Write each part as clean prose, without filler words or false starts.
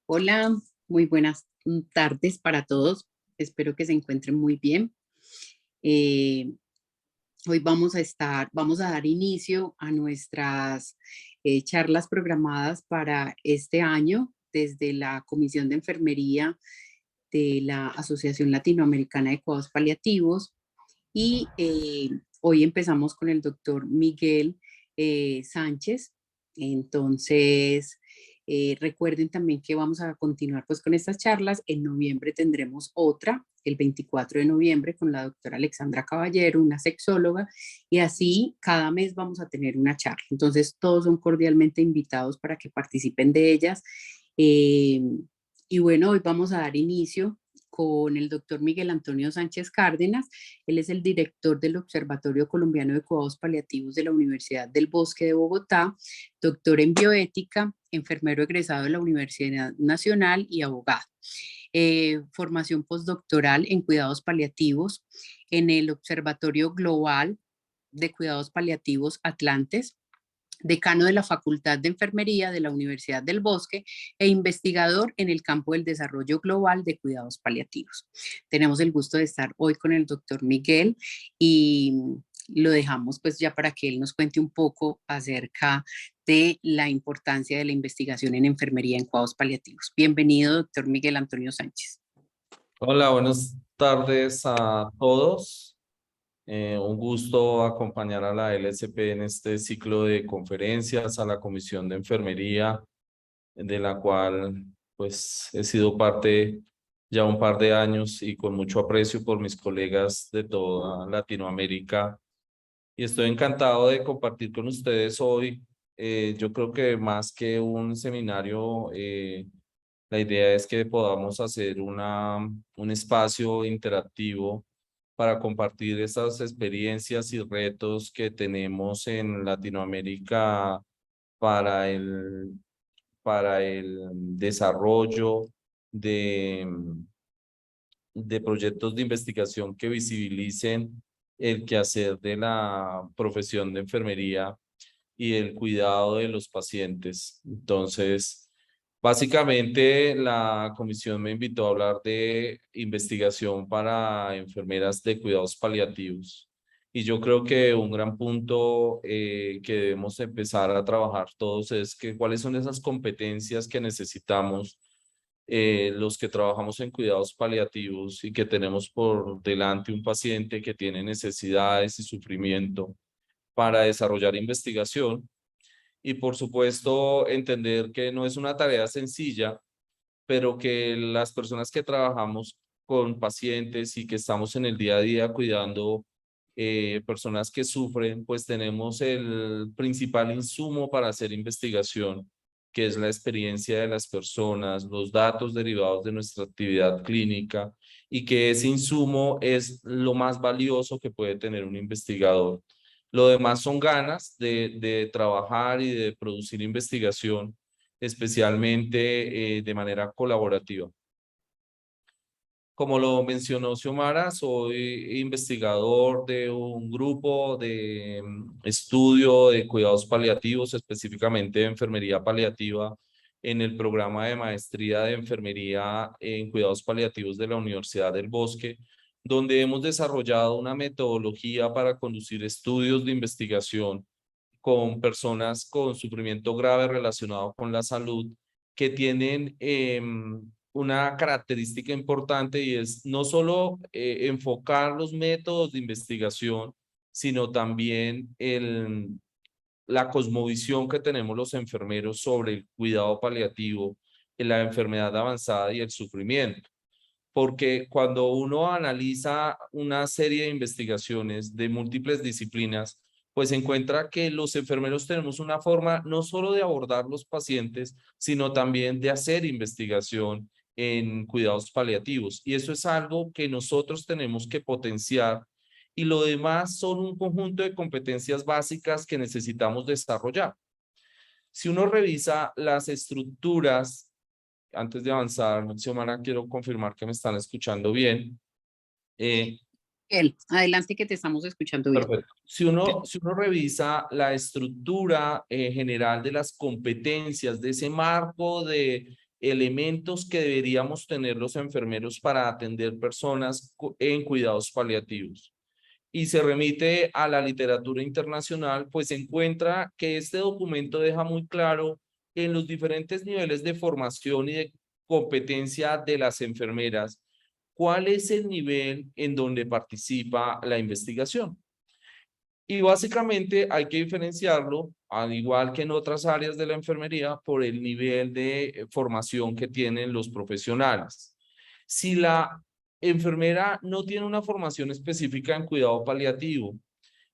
Hola, muy buenas tardes para todos. Espero que se encuentren muy bien. Eh, Hoy vamos a dar inicio a nuestras charlas programadas para este año desde la Comisión de Enfermería de la Asociación Latinoamericana de Cuidados Paliativos y hoy empezamos con el doctor Miguel Sánchez. Entonces, recuerden también que vamos a continuar pues con estas charlas. En noviembre tendremos otra, el 24 de noviembre, con la doctora Alexandra Caballero, una sexóloga, y así cada mes vamos a tener una charla. Entonces, todos son cordialmente invitados para que participen de ellas. Eh, y bueno, hoy vamos a dar inicio con el doctor Miguel Antonio Sánchez Cárdenas. Él es el director del Observatorio Colombiano de Cuidados Paliativos de la Universidad del Bosque de Bogotá, doctor en bioética, enfermero egresado de la Universidad Nacional y abogado. Formación postdoctoral en cuidados paliativos en el Observatorio Global de Cuidados Paliativos Atlantes, decano de la Facultad de Enfermería de la Universidad del Bosque e investigador en el campo del desarrollo global de cuidados paliativos. Tenemos el gusto de estar hoy con el doctor Miguel y lo dejamos pues ya para que él nos cuente un poco acerca de la importancia de la investigación en enfermería en cuidados paliativos. Bienvenido, doctor Miguel Antonio Sánchez. Hola, buenas tardes a todos. Un gusto acompañar a la LSP en este ciclo de conferencias, a la Comisión de Enfermería, de la cual pues he sido parte ya un par de años y con mucho aprecio por mis colegas de toda Latinoamérica. Y estoy encantado de compartir con ustedes hoy. Yo creo que más que un seminario, la idea es que podamos hacer un espacio interactivo para compartir estas experiencias y retos que tenemos en Latinoamérica para para el desarrollo de, de proyectos de investigación que visibilicen el quehacer de la profesión de enfermería y el cuidado de los pacientes. Entonces, básicamente la comisión me invitó a hablar de investigación para enfermeras de cuidados paliativos. Y yo creo que un gran punto que debemos empezar a trabajar todos es que cuáles son esas competencias que necesitamos los que trabajamos en cuidados paliativos y que tenemos por delante un paciente que tiene necesidades y sufrimiento para desarrollar investigación y por supuesto entender que no es una tarea sencilla, pero que las personas que trabajamos con pacientes y que estamos en el día a día cuidando personas que sufren, pues tenemos el principal insumo para hacer investigación, que es la experiencia de las personas, los datos derivados de nuestra actividad clínica y que ese insumo es lo más valioso que puede tener un investigador. Lo demás son ganas de trabajar y de producir investigación, especialmente de manera colaborativa. Como lo mencionó Xiomara, soy investigador de un grupo de estudio de cuidados paliativos, específicamente de enfermería paliativa, en el programa de maestría de enfermería en cuidados paliativos de la Universidad del Bosque, donde hemos desarrollado una metodología para conducir estudios de investigación con personas con sufrimiento grave relacionado con la salud que tienen una característica importante y es no solo enfocar los métodos de investigación, sino también la cosmovisión que tenemos los enfermeros sobre el cuidado paliativo, la enfermedad avanzada y el sufrimiento. Porque cuando uno analiza una serie de investigaciones de múltiples disciplinas, pues encuentra que los enfermeros tenemos una forma no solo de abordar los pacientes, sino también de hacer investigación en cuidados paliativos. Y eso es algo que nosotros tenemos que potenciar y lo demás son un conjunto de competencias básicas que necesitamos desarrollar. Si uno revisa las estructuras, antes de avanzar, Xiomara, quiero confirmar que me están escuchando bien. Adelante que te estamos escuchando bien. Perfecto. Si uno revisa la estructura general de las competencias, de ese marco de elementos que deberíamos tener los enfermeros para atender personas en cuidados paliativos, y se remite a la literatura internacional, pues se encuentra que este documento deja muy claro en los diferentes niveles de formación y de competencia de las enfermeras cuál es el nivel en donde participa la investigación. Y básicamente hay que diferenciarlo, al igual que en otras áreas de la enfermería, por el nivel de formación que tienen los profesionales. Si la enfermera no tiene una formación específica en cuidado paliativo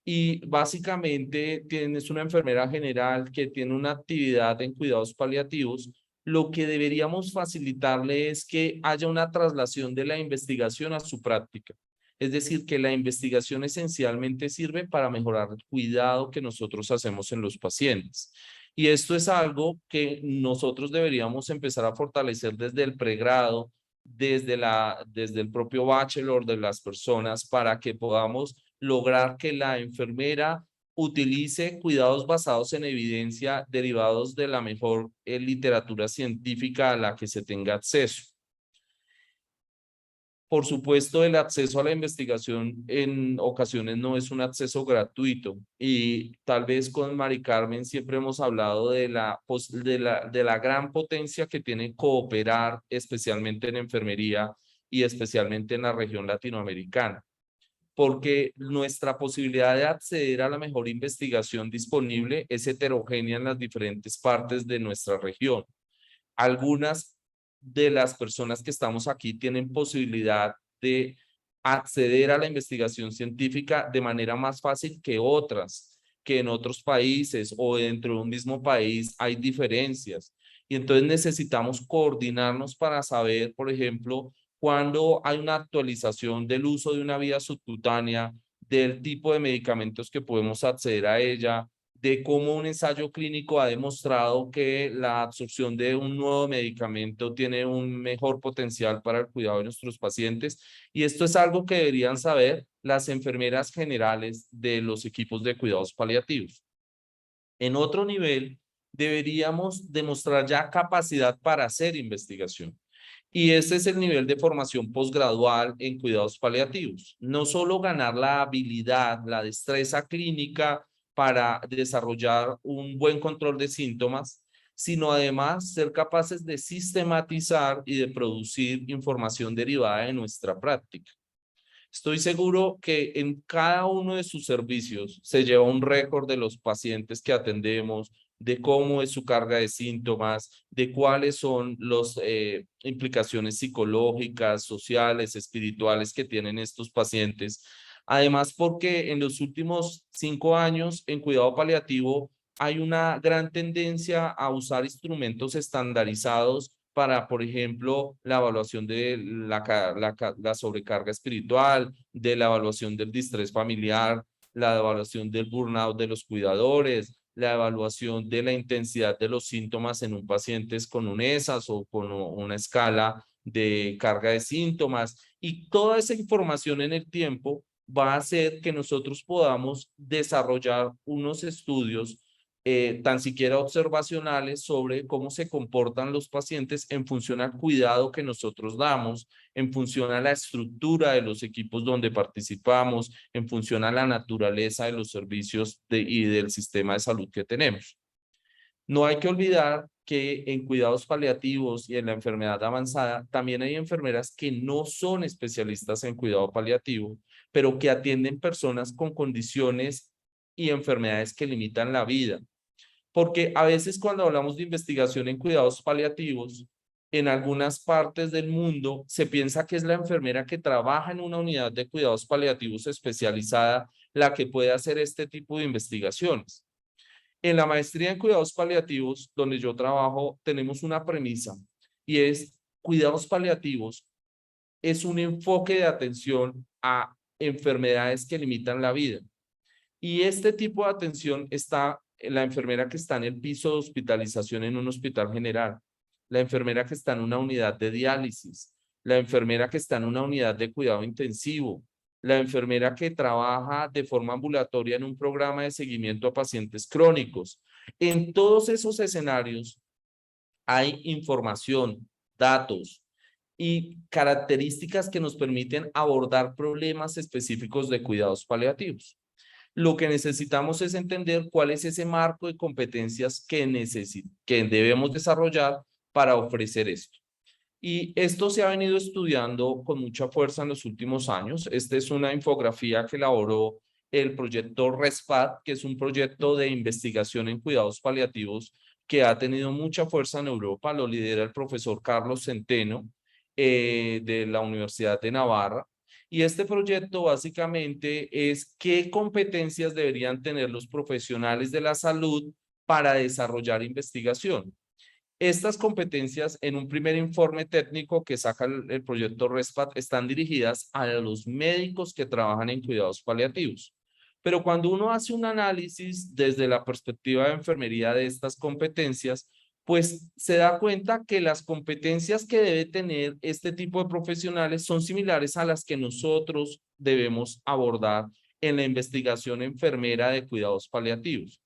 y básicamente es una enfermera general que tiene una actividad en cuidados paliativos, lo que deberíamos facilitarle es que haya una traslación de la investigación a su práctica. Es decir, que la investigación esencialmente sirve para mejorar el cuidado que nosotros hacemos en los pacientes. Y esto es algo que nosotros deberíamos empezar a fortalecer desde el pregrado, desde el propio bachelor de las personas, para que podamos lograr que la enfermera utilice cuidados basados en evidencia derivados de la mejor literatura científica a la que se tenga acceso. Por supuesto, el acceso a la investigación en ocasiones no es un acceso gratuito, y tal vez con Mari Carmen siempre hemos hablado de la gran potencia que tiene cooperar, especialmente en enfermería y especialmente en la región latinoamericana, porque nuestra posibilidad de acceder a la mejor investigación disponible es heterogénea en las diferentes partes de nuestra región. Algunas de las personas que estamos aquí tienen posibilidad de acceder a la investigación científica de manera más fácil que otras, que en otros países o dentro de un mismo país hay diferencias. Y entonces necesitamos coordinarnos para saber, por ejemplo, cuando hay una actualización del uso de una vía subcutánea, del tipo de medicamentos que podemos acceder a ella, de cómo un ensayo clínico ha demostrado que la absorción de un nuevo medicamento tiene un mejor potencial para el cuidado de nuestros pacientes. Y esto es algo que deberían saber las enfermeras generales de los equipos de cuidados paliativos. En otro nivel, deberíamos demostrar ya capacidad para hacer investigación. Y ese es el nivel de formación posgradual en cuidados paliativos. No solo ganar la habilidad, la destreza clínica para desarrollar un buen control de síntomas, sino además ser capaces de sistematizar y de producir información derivada de nuestra práctica. Estoy seguro que en cada uno de sus servicios se lleva un récord de los pacientes que atendemos, de cómo es su carga de síntomas, de cuáles son las implicaciones psicológicas, sociales, espirituales que tienen estos pacientes. Además, porque en los últimos 5 años en cuidado paliativo hay una gran tendencia a usar instrumentos estandarizados para, por ejemplo, la evaluación de la sobrecarga espiritual, de la evaluación del distrés familiar, la evaluación del burnout de los cuidadores, la evaluación de la intensidad de los síntomas en un paciente con un ESAS o con una escala de carga de síntomas. Y toda esa información en el tiempo va a hacer que nosotros podamos desarrollar unos estudios tan siquiera observacionales sobre cómo se comportan los pacientes en función al cuidado que nosotros damos, en función a la estructura de los equipos donde participamos, en función a la naturaleza de los servicios y del sistema de salud que tenemos. No hay que olvidar que en cuidados paliativos y en la enfermedad avanzada también hay enfermeras que no son especialistas en cuidado paliativo, pero que atienden personas con condiciones y enfermedades que limitan la vida. Porque a veces cuando hablamos de investigación en cuidados paliativos, en algunas partes del mundo se piensa que es la enfermera que trabaja en una unidad de cuidados paliativos especializada la que puede hacer este tipo de investigaciones. En la maestría en cuidados paliativos, donde yo trabajo, tenemos una premisa, y es: cuidados paliativos es un enfoque de atención a enfermedades que limitan la vida. Y este tipo de atención está la enfermera que está en el piso de hospitalización en un hospital general, la enfermera que está en una unidad de diálisis, la enfermera que está en una unidad de cuidado intensivo, la enfermera que trabaja de forma ambulatoria en un programa de seguimiento a pacientes crónicos. En todos esos escenarios hay información, datos y características que nos permiten abordar problemas específicos de cuidados paliativos. Lo que necesitamos es entender cuál es ese marco de competencias que debemos desarrollar para ofrecer esto. Y esto se ha venido estudiando con mucha fuerza en los últimos años. Esta es una infografía que elaboró el proyecto RESPAT, que es un proyecto de investigación en cuidados paliativos que ha tenido mucha fuerza en Europa. Lo lidera el profesor Carlos Centeno de la Universidad de Navarra. Y este proyecto básicamente es qué competencias deberían tener los profesionales de la salud para desarrollar investigación. Estas competencias en un primer informe técnico que saca el proyecto RESPAT están dirigidas a los médicos que trabajan en cuidados paliativos. Pero cuando uno hace un análisis desde la perspectiva de enfermería de estas competencias, pues se da cuenta que las competencias que debe tener este tipo de profesionales son similares a las que nosotros debemos abordar en la investigación enfermera de cuidados paliativos.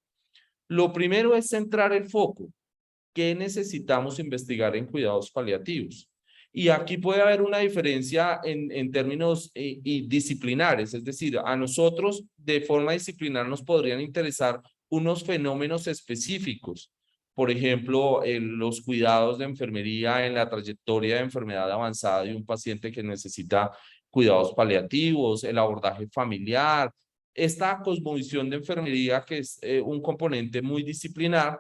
Lo primero es centrar el foco. ¿Qué necesitamos investigar en cuidados paliativos? Y aquí puede haber una diferencia en términos y disciplinares, es decir, a nosotros de forma disciplinar nos podrían interesar unos fenómenos específicos. Por ejemplo, los cuidados de enfermería en la trayectoria de enfermedad avanzada de un paciente que necesita cuidados paliativos, el abordaje familiar, esta cosmovisión de enfermería que es un componente muy disciplinar,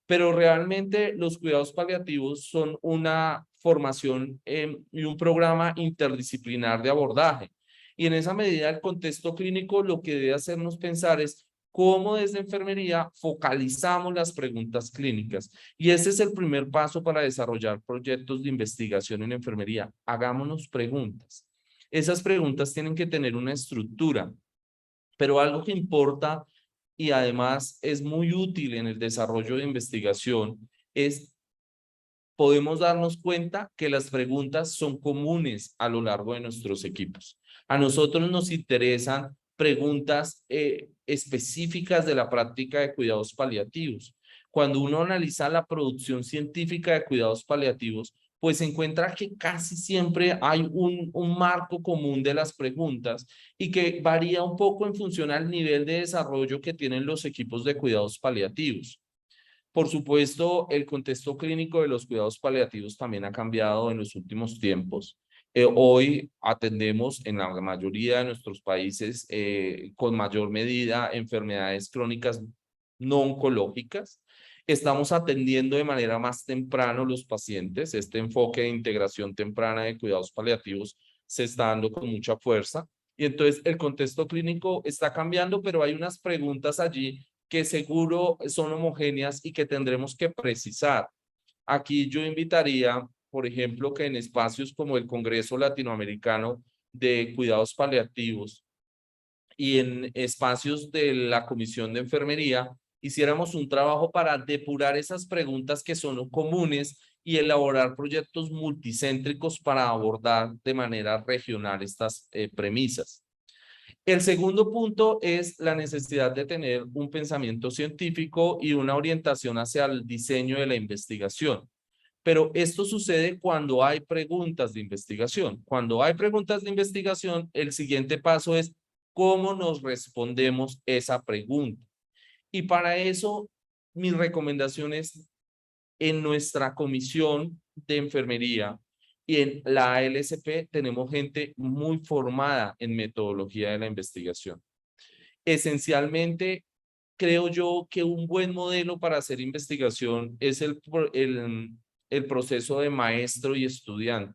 pero realmente los cuidados paliativos son una formación y un programa interdisciplinar de abordaje. Y en esa medida el contexto clínico lo que debe hacernos pensar es cómo desde enfermería focalizamos las preguntas clínicas. Y ese es el primer paso para desarrollar proyectos de investigación en enfermería. Hagámonos preguntas. Esas preguntas tienen que tener una estructura, pero algo que importa y además es muy útil en el desarrollo de investigación es podemos darnos cuenta que las preguntas son comunes a lo largo de nuestros equipos. A nosotros nos interesan preguntas específicas de la práctica de cuidados paliativos. Cuando uno analiza la producción científica de cuidados paliativos, pues se encuentra que casi siempre hay un marco común de las preguntas y que varía un poco en función al nivel de desarrollo que tienen los equipos de cuidados paliativos. Por supuesto, el contexto clínico de los cuidados paliativos también ha cambiado en los últimos tiempos. Hoy atendemos en la mayoría de nuestros países con mayor medida enfermedades crónicas no oncológicas. Estamos atendiendo de manera más temprana los pacientes. Este enfoque de integración temprana de cuidados paliativos se está dando con mucha fuerza. Y entonces el contexto clínico está cambiando, pero hay unas preguntas allí que seguro son homogéneas y que tendremos que precisar. Aquí yo invitaría, por ejemplo, que en espacios como el Congreso Latinoamericano de Cuidados Paliativos y en espacios de la Comisión de Enfermería, hiciéramos un trabajo para depurar esas preguntas que son comunes y elaborar proyectos multicéntricos para abordar de manera regional estas premisas. El segundo punto es la necesidad de tener un pensamiento científico y una orientación hacia el diseño de la investigación. Pero esto sucede cuando hay preguntas de investigación. Cuando hay preguntas de investigación, el siguiente paso es cómo nos respondemos esa pregunta. Y para eso, mi recomendación es en nuestra comisión de enfermería y en la ALSP tenemos gente muy formada en metodología de la investigación. Esencialmente, creo yo que un buen modelo para hacer investigación es el proceso de maestro y estudiante.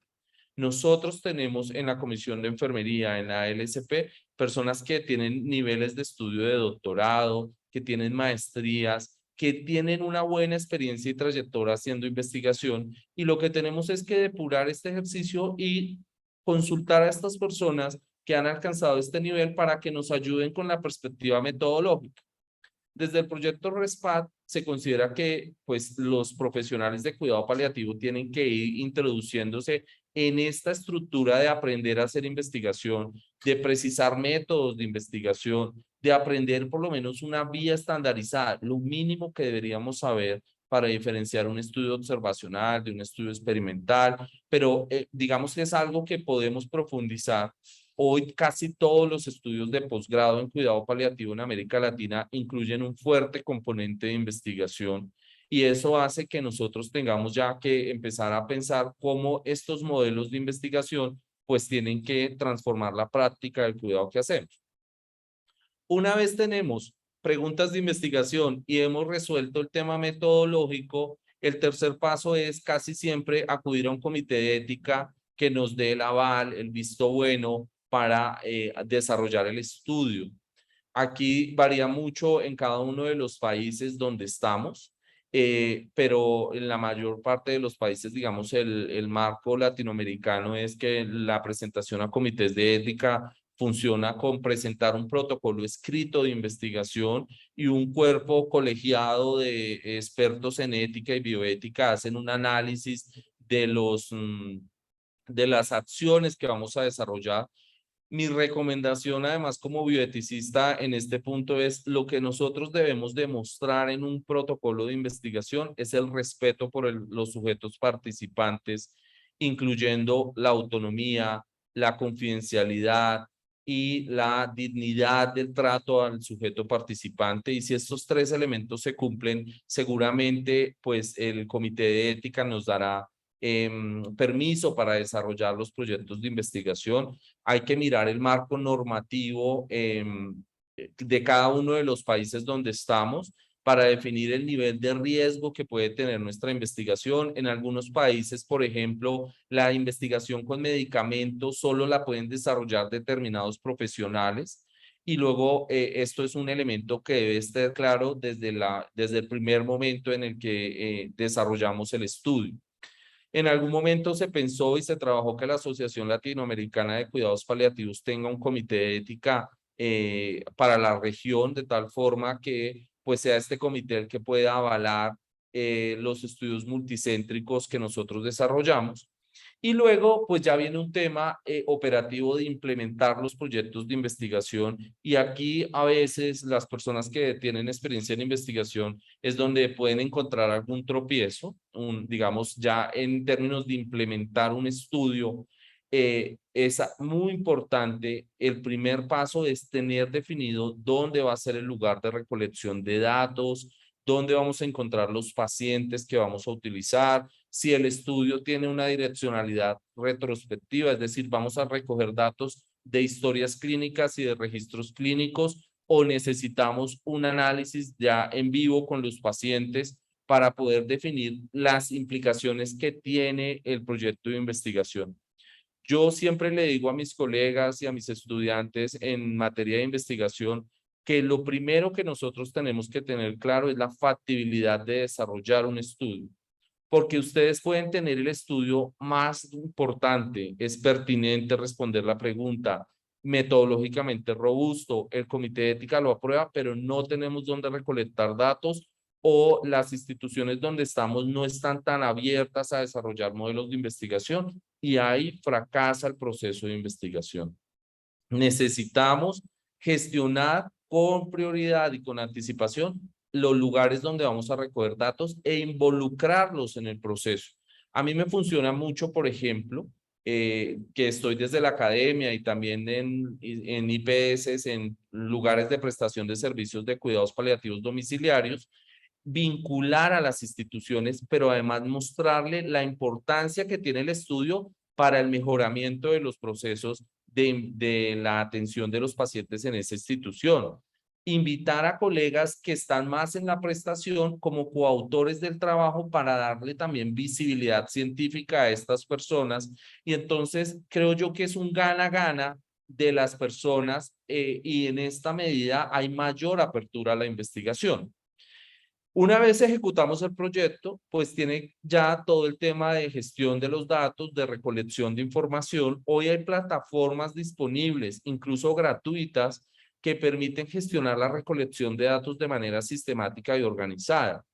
Nosotros tenemos en la Comisión de Enfermería, en la ALSP, personas que tienen niveles de estudio de doctorado, que tienen maestrías, que tienen una buena experiencia y trayectoria haciendo investigación, y lo que tenemos es que depurar este ejercicio y consultar a estas personas que han alcanzado este nivel para que nos ayuden con la perspectiva metodológica. Desde el proyecto RESPAT se considera que pues, los profesionales de cuidado paliativo tienen que ir introduciéndose en esta estructura de aprender a hacer investigación, de precisar métodos de investigación, de aprender por lo menos una vía estandarizada, lo mínimo que deberíamos saber para diferenciar un estudio observacional de un estudio experimental, pero digamos que es algo que podemos profundizar. Hoy casi todos los estudios de posgrado en cuidado paliativo en América Latina incluyen un fuerte componente de investigación y eso hace que nosotros tengamos ya que empezar a pensar cómo estos modelos de investigación pues tienen que transformar la práctica del cuidado que hacemos. Una vez tenemos preguntas de investigación y hemos resuelto el tema metodológico, el tercer paso es casi siempre acudir a un comité de ética que nos dé el aval, el visto bueno para desarrollar el estudio. Aquí varía mucho en cada uno de los países donde estamos, pero en la mayor parte de los países, digamos, el marco latinoamericano es que la presentación a comités de ética funciona con presentar un protocolo escrito de investigación y un cuerpo colegiado de expertos en ética y bioética hacen un análisis de las acciones que vamos a desarrollar. Mi recomendación, además, como bioeticista en este punto es lo que nosotros debemos demostrar en un protocolo de investigación es el respeto por los sujetos participantes, incluyendo la autonomía, la confidencialidad y la dignidad del trato al sujeto participante. Y si estos tres elementos se cumplen, seguramente pues el comité de ética nos dará permiso para desarrollar los proyectos de investigación. Hay que mirar el marco normativo de cada uno de los países donde estamos para definir el nivel de riesgo que puede tener nuestra investigación. En algunos países, por ejemplo, la investigación con medicamentos solo la pueden desarrollar determinados profesionales. Y luego esto es un elemento que debe estar claro desde el primer momento en el que desarrollamos el estudio. En algún momento se pensó y se trabajó que la Asociación Latinoamericana de Cuidados Paliativos tenga un comité de ética para la región, de tal forma que pues sea este comité el que pueda avalar los estudios multicéntricos que nosotros desarrollamos. Y luego, pues ya viene un tema operativo de implementar los proyectos de investigación. Y aquí a veces las personas que tienen experiencia en investigación es donde pueden encontrar algún tropiezo, digamos, ya en términos de implementar un estudio. Es muy importante. El primer paso es tener definido dónde va a ser el lugar de recolección de datos, dónde vamos a encontrar los pacientes que vamos a utilizar, si el estudio tiene una direccionalidad retrospectiva, es decir, vamos a recoger datos de historias clínicas y de registros clínicos o necesitamos un análisis ya en vivo con los pacientes para poder definir las implicaciones que tiene el proyecto de investigación. Yo siempre le digo a mis colegas y a mis estudiantes en materia de investigación que lo primero que nosotros tenemos que tener claro es la factibilidad de desarrollar un estudio, porque ustedes pueden tener el estudio más importante, es pertinente responder la pregunta, metodológicamente robusto, el comité de ética lo aprueba, pero no tenemos dónde recolectar datos o las instituciones donde estamos no están tan abiertas a desarrollar modelos de investigación y ahí fracasa el proceso de investigación. Necesitamos gestionar con prioridad y con anticipación los lugares donde vamos a recoger datos e involucrarlos en el proceso. A mí me funciona mucho, por ejemplo, que estoy desde la academia y también en IPS, en lugares de prestación de servicios de cuidados paliativos domiciliarios, vincular a las instituciones, pero además mostrarle la importancia que tiene el estudio para el mejoramiento de los procesos de la atención de los pacientes en esa institución. Invitar a colegas que están más en la prestación como coautores del trabajo para darle también visibilidad científica a estas personas. Y entonces creo yo que es un gana-gana de las personas y en esta medida hay mayor apertura a la investigación. Una vez ejecutamos el proyecto, pues tiene ya todo el tema de gestión de los datos, de recolección de información. Hoy hay plataformas disponibles, incluso gratuitas, que permiten gestionar la recolección de datos de manera sistemática y organizada.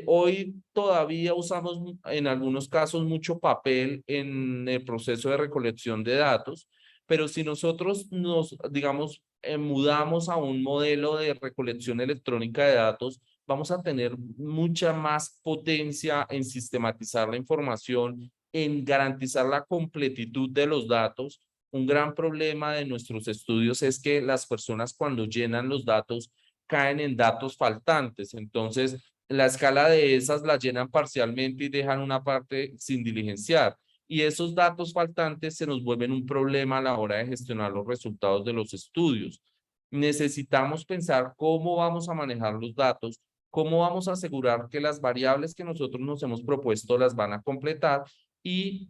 Hoy todavía usamos en algunos casos mucho papel en el proceso de recolección de datos, pero si nosotros nos, digamos, mudamos a un modelo de recolección electrónica de datos, vamos a tener mucha más potencia en sistematizar la información, en garantizar la completitud de los datos. Un gran problema de nuestros estudios es que las personas cuando llenan los datos caen en datos faltantes. Entonces, la escala de esas la llenan parcialmente y dejan una parte sin diligenciar. Y esos datos faltantes se nos vuelven un problema a la hora de gestionar los resultados de los estudios. Necesitamos pensar cómo vamos a manejar los datos, cómo vamos a asegurar que las variables que nosotros nos hemos propuesto las van a completar y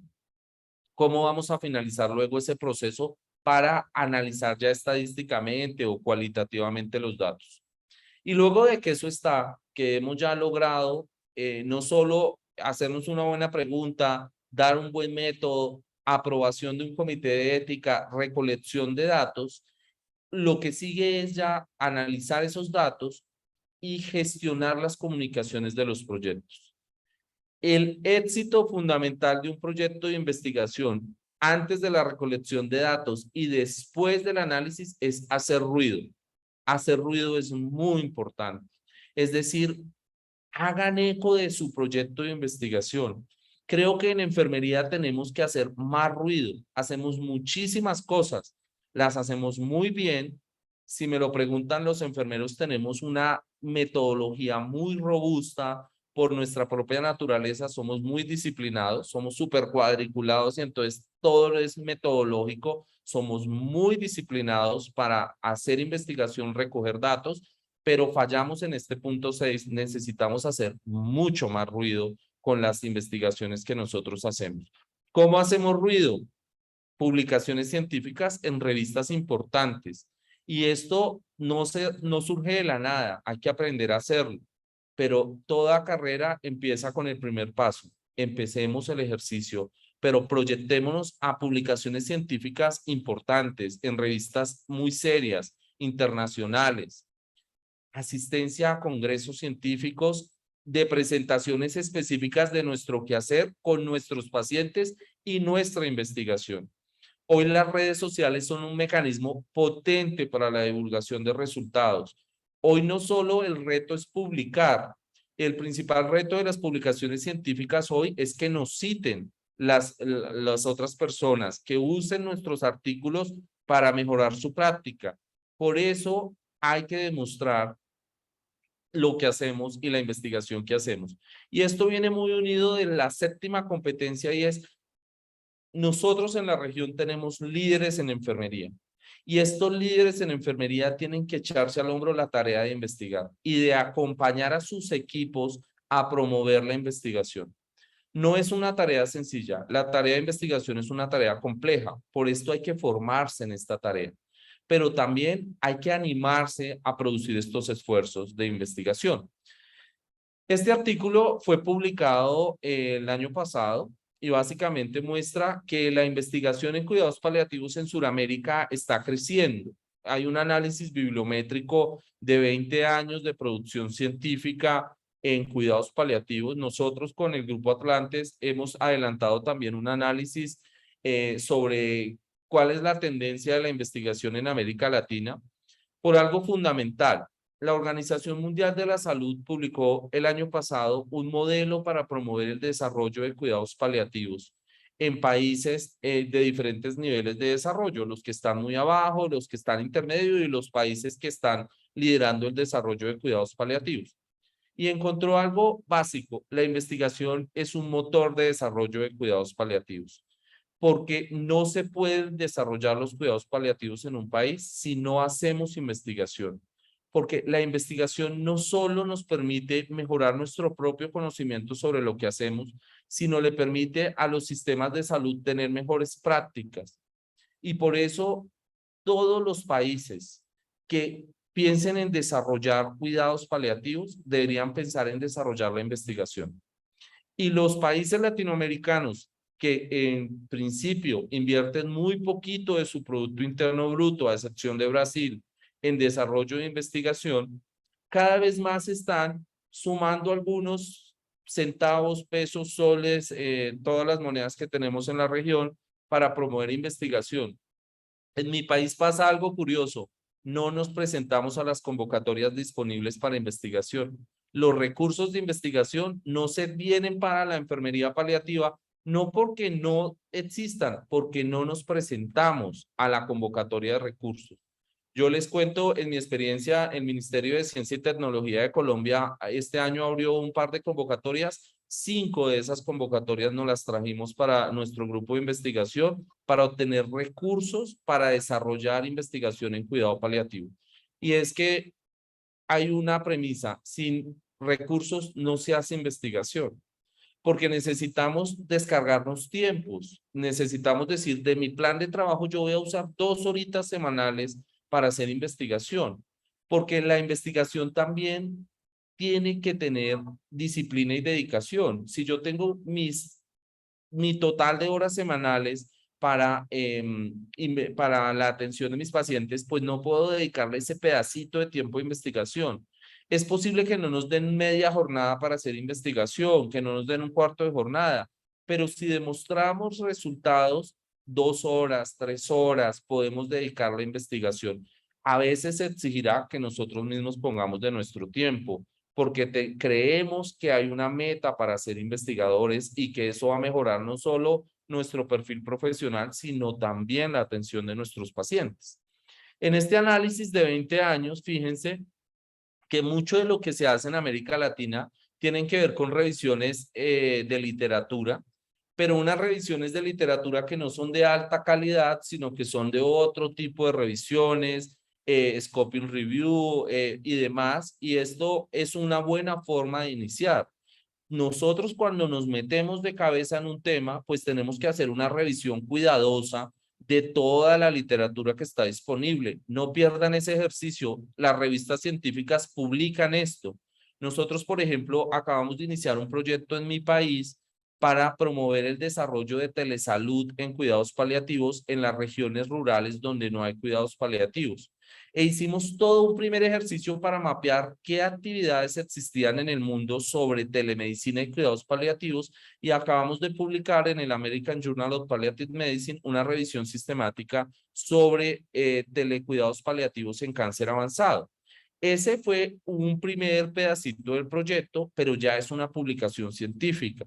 cómo vamos a finalizar luego ese proceso para analizar ya estadísticamente o cualitativamente los datos. Y luego de que eso está, que hemos ya logrado no solo hacernos una buena pregunta, dar un buen método, aprobación de un comité de ética, recolección de datos, lo que sigue es ya analizar esos datos y gestionar las comunicaciones de los proyectos. El éxito fundamental de un proyecto de investigación antes de la recolección de datos y después del análisis es hacer ruido. Hacer ruido es muy importante. Es decir, hagan eco de su proyecto de investigación. Creo que en enfermería tenemos que hacer más ruido. Hacemos muchísimas cosas, las hacemos muy bien. Si me lo preguntan los enfermeros, tenemos una metodología muy robusta por nuestra propia naturaleza. Somos muy disciplinados, somos súper cuadriculados y entonces todo es metodológico. Somos muy disciplinados para hacer investigación, recoger datos, pero fallamos en este punto 6. Necesitamos hacer mucho más ruido con las investigaciones que nosotros hacemos. ¿Cómo hacemos ruido? Publicaciones científicas en revistas importantes. Y esto no surge de la nada, hay que aprender a hacerlo. Pero toda carrera empieza con el primer paso. Empecemos el ejercicio, pero proyectémonos a publicaciones científicas importantes en revistas muy serias, internacionales. Asistencia a congresos científicos, de presentaciones específicas de nuestro quehacer con nuestros pacientes y nuestra investigación. Hoy las redes sociales son un mecanismo potente para la divulgación de resultados. Hoy no solo el reto es publicar, el principal reto de las publicaciones científicas hoy es que nos citen las otras personas, que usen nuestros artículos para mejorar su práctica. Por eso hay que demostrar lo que hacemos y la investigación que hacemos. Y esto viene muy unido de la séptima competencia y es, nosotros en la región tenemos líderes en enfermería y estos líderes en enfermería tienen que echarse al hombro la tarea de investigar y de acompañar a sus equipos a promover la investigación. No es una tarea sencilla, la tarea de investigación es una tarea compleja, por esto hay que formarse en esta tarea, pero también hay que animarse a producir estos esfuerzos de investigación. Este artículo fue publicado el año pasado y básicamente muestra que la investigación en cuidados paliativos en Sudamérica está creciendo. Hay un análisis bibliométrico de 20 años de producción científica en cuidados paliativos. Nosotros con el Grupo Atlantes hemos adelantado también un análisis sobre cuál es la tendencia de la investigación en América Latina por algo fundamental. La Organización Mundial de la Salud publicó el año pasado un modelo para promover el desarrollo de cuidados paliativos en países de diferentes niveles de desarrollo, los que están muy abajo, los que están intermedio y los países que están liderando el desarrollo de cuidados paliativos. Y encontró algo básico: la investigación es un motor de desarrollo de cuidados paliativos, porque no se pueden desarrollar los cuidados paliativos en un país si no hacemos investigación. Porque la investigación no solo nos permite mejorar nuestro propio conocimiento sobre lo que hacemos, sino le permite a los sistemas de salud tener mejores prácticas. Y por eso todos los países que piensen en desarrollar cuidados paliativos, deberían pensar en desarrollar la investigación. Y los países latinoamericanos que en principio invierten muy poquito de su Producto Interno Bruto, a excepción de Brasil, en desarrollo de investigación, cada vez más están sumando algunos centavos, pesos, soles, todas las monedas que tenemos en la región para promover investigación. En mi país pasa algo curioso. No nos presentamos a las convocatorias disponibles para investigación. Los recursos de investigación no se vienen para la enfermería paliativa, no porque no existan, porque no nos presentamos a la convocatoria de recursos. Yo les cuento, en mi experiencia, el Ministerio de Ciencia y Tecnología de Colombia este año abrió un par de convocatorias. 5 de esas convocatorias nos las trajimos para nuestro grupo de investigación para obtener recursos para desarrollar investigación en cuidado paliativo. Y es que hay una premisa: sin recursos no se hace investigación, porque necesitamos descargarnos tiempos. Necesitamos decir, de mi plan de trabajo yo voy a usar 2 horitas semanales para hacer investigación, porque la investigación también tiene que tener disciplina y dedicación. Si yo tengo mi total de horas semanales para la atención de mis pacientes, pues no puedo dedicarle ese pedacito de tiempo de investigación. Es posible que no nos den media jornada para hacer investigación, que no nos den un cuarto de jornada, pero si demostramos resultados, 2 horas, 3 horas, podemos dedicar la investigación. A veces se exigirá que nosotros mismos pongamos de nuestro tiempo, porque creemos que hay una meta para ser investigadores y que eso va a mejorar no solo nuestro perfil profesional, sino también la atención de nuestros pacientes. En este análisis de 20 años, fíjense que mucho de lo que se hace en América Latina tienen que ver con revisiones de literatura, pero unas revisiones de literatura que no son de alta calidad, sino que son de otro tipo de revisiones, scoping review y demás, y esto es una buena forma de iniciar. Nosotros, cuando nos metemos de cabeza en un tema, pues tenemos que hacer una revisión cuidadosa de toda la literatura que está disponible. No pierdan ese ejercicio. Las revistas científicas publican esto. Nosotros, por ejemplo, acabamos de iniciar un proyecto en mi país para promover el desarrollo de telesalud en cuidados paliativos en las regiones rurales donde no hay cuidados paliativos. E hicimos todo un primer ejercicio para mapear qué actividades existían en el mundo sobre telemedicina y cuidados paliativos, y acabamos de publicar en el American Journal of Palliative Medicine una revisión sistemática sobre telecuidados paliativos en cáncer avanzado. Ese fue un primer pedacito del proyecto, pero ya es una publicación científica.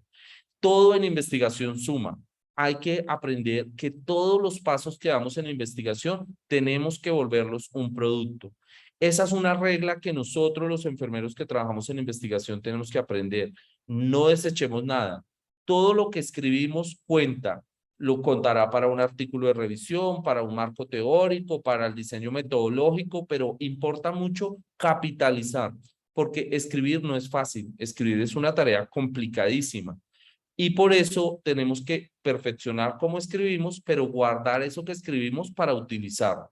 Todo en investigación suma. Hay que aprender que todos los pasos que damos en investigación tenemos que volverlos un producto. Esa es una regla que nosotros, los enfermeros que trabajamos en investigación, tenemos que aprender. No desechemos nada. Todo lo que escribimos cuenta. Lo contará para un artículo de revisión, para un marco teórico, para el diseño metodológico, pero importa mucho capitalizar, porque escribir no es fácil. Escribir es una tarea complicadísima. Y por eso tenemos que perfeccionar cómo escribimos, pero guardar eso que escribimos para utilizarlo.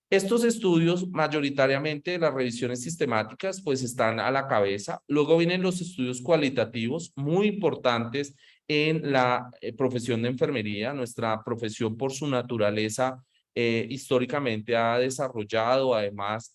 Estos estudios, mayoritariamente las revisiones sistemáticas, pues están a la cabeza. Luego vienen los estudios cualitativos, muy importantes en la profesión de enfermería. Nuestra profesión, por su naturaleza, históricamente ha desarrollado además